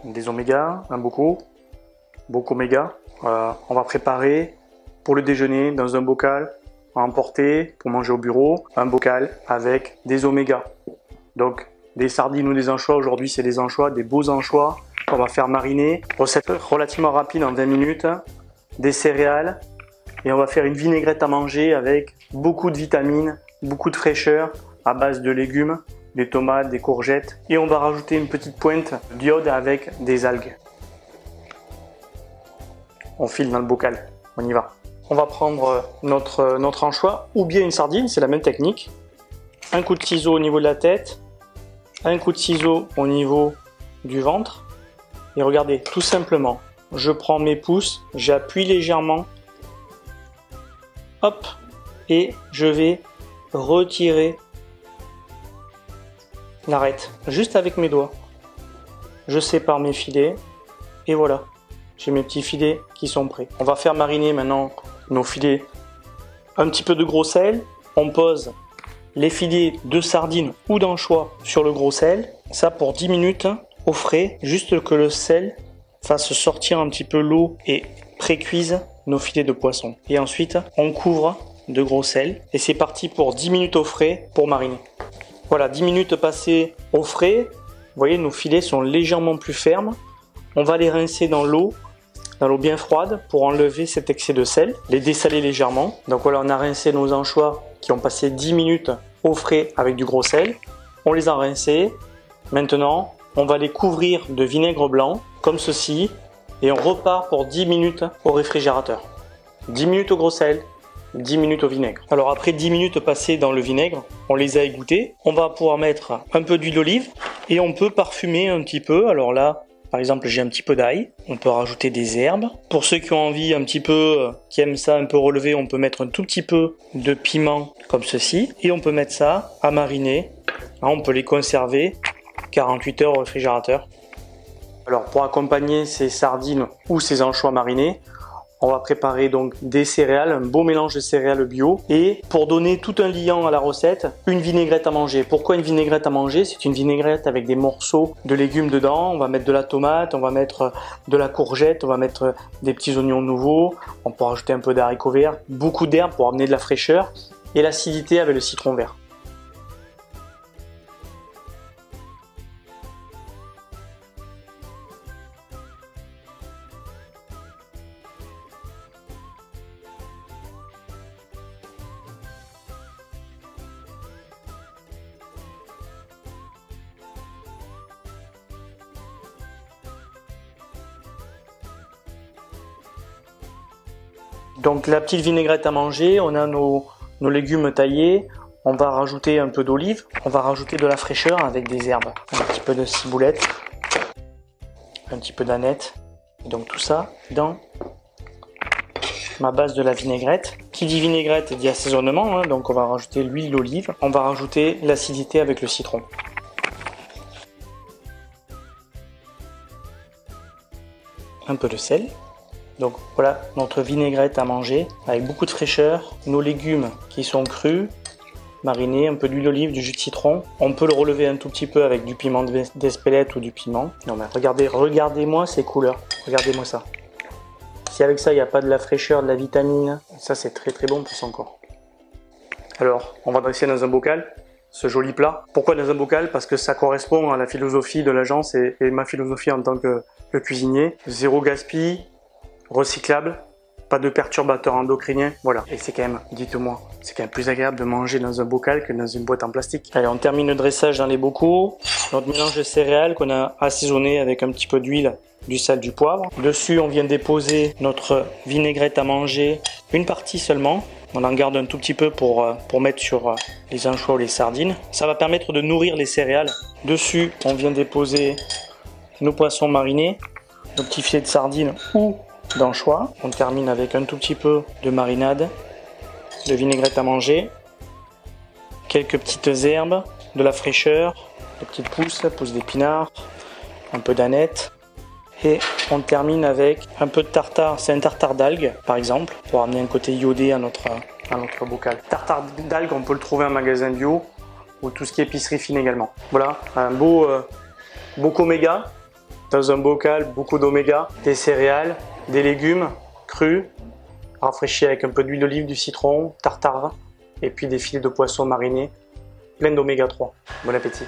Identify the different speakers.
Speaker 1: des oméga, un bocaux oméga. On va préparer pour le déjeuner dans un bocal à emporter pour manger au bureau, un bocal avec des oméga. Donc des sardines ou des anchois, aujourd'hui c'est des anchois, des beaux anchois qu'on va faire mariner. Recette relativement rapide en 20 minutes, des céréales et on va faire une vinaigrette à manger avec beaucoup de vitamines, beaucoup de fraîcheur à base de légumes, des tomates, des courgettes et on va rajouter une petite pointe d'iode avec des algues. On file dans le bocal, on y va. On va prendre notre anchois ou bien une sardine, c'est la même technique. Un coup de ciseau au niveau de la tête, un coup de ciseau au niveau du ventre. Et regardez, tout simplement, je prends mes pouces, j'appuie légèrement, hop, et je vais retirer l'arête, juste avec mes doigts. Je sépare mes filets, et voilà, j'ai mes petits filets qui sont prêts. On va faire mariner maintenant nos filets, un petit peu de gros sel, on pose les filets de sardines ou d'anchois sur le gros sel, ça pour 10 minutes au frais, juste que le sel fasse sortir un petit peu l'eau et pré-cuise nos filets de poisson. Et ensuite, on couvre de gros sel et c'est parti pour 10 minutes au frais pour mariner. Voilà, 10 minutes passées au frais, vous voyez nos filets sont légèrement plus fermes. On va les rincer dans l'eau bien froide pour enlever cet excès de sel, les dessaler légèrement. Donc voilà, on a rincé nos anchois qui ont passé 10 minutes au frais avec du gros sel. On les a rincés. Maintenant, on va les couvrir de vinaigre blanc, comme ceci, et on repart pour 10 minutes au réfrigérateur. 10 minutes au gros sel, 10 minutes au vinaigre. Alors après 10 minutes passées dans le vinaigre, on les a égouttés. On va pouvoir mettre un peu d'huile d'olive et on peut parfumer un petit peu. Alors là, par exemple, j'ai un petit peu d'ail. On peut rajouter des herbes. Pour ceux qui ont envie un petit peu, qui aiment ça un peu relevé, on peut mettre un tout petit peu de piment comme ceci. Et on peut mettre ça à mariner. On peut les conserver 48 heures au réfrigérateur. Alors pour accompagner ces sardines ou ces anchois marinés, on va préparer donc des céréales, un beau mélange de céréales bio. Et pour donner tout un liant à la recette, une vinaigrette à manger. Pourquoi une vinaigrette à manger? C'est une vinaigrette avec des morceaux de légumes dedans. On va mettre de la tomate, on va mettre de la courgette, on va mettre des petits oignons nouveaux. On peut rajouter un peu d'haricots verts, beaucoup d'herbes pour amener de la fraîcheur et l'acidité avec le citron vert. Donc la petite vinaigrette à manger, on a nos légumes taillés, on va rajouter un peu d'olive, on va rajouter de la fraîcheur avec des herbes, un petit peu de ciboulette, un petit peu d'aneth, donc tout ça dans ma base de la vinaigrette. Qui dit vinaigrette dit assaisonnement, donc on va rajouter l'huile d'olive, on va rajouter l'acidité avec le citron. Un peu de sel. Donc voilà notre vinaigrette à manger avec beaucoup de fraîcheur, nos légumes qui sont crus, marinés, un peu d'huile d'olive, du jus de citron. On peut le relever un tout petit peu avec du piment d'Espelette ou du piment. Non mais regardez-moi ces couleurs, regardez-moi ça. Si avec ça il n'y a pas de la fraîcheur, de la vitamine, ça c'est très très bon pour son corps. Alors on va dresser dans un bocal ce joli plat. Pourquoi dans un bocal? Parce que ça correspond à la philosophie de l'agence et ma philosophie en tant que cuisinier. Zéro gaspille, recyclable, pas de perturbateurs endocriniens, voilà. Et c'est quand même, dites-moi, c'est quand même plus agréable de manger dans un bocal que dans une boîte en plastique. Allez, on termine le dressage dans les bocaux. Notre mélange de céréales qu'on a assaisonné avec un petit peu d'huile, du sel, du poivre. Dessus, on vient déposer notre vinaigrette à manger, une partie seulement. On en garde un tout petit peu pour mettre sur les anchois ou les sardines. Ça va permettre de nourrir les céréales. Dessus, on vient déposer nos poissons marinés, nos petits filets de sardines ou d'anchois. On termine avec un tout petit peu de marinade, de vinaigrette à manger, quelques petites herbes, de la fraîcheur, des petites pousses d'épinards, un peu d'aneth. Et on termine avec un peu de tartare, c'est un tartare d'algues par exemple, pour amener un côté iodé à notre bocal. Tartare d'algues, on peut le trouver en magasin bio ou tout ce qui est épicerie fine également. Voilà, un beau oméga Dans un bocal, beaucoup d'oméga, des céréales, des légumes crus, rafraîchis avec un peu d'huile d'olive, du citron, tartare, et puis des filets de poisson marinés, plein d'oméga 3. Bon appétit.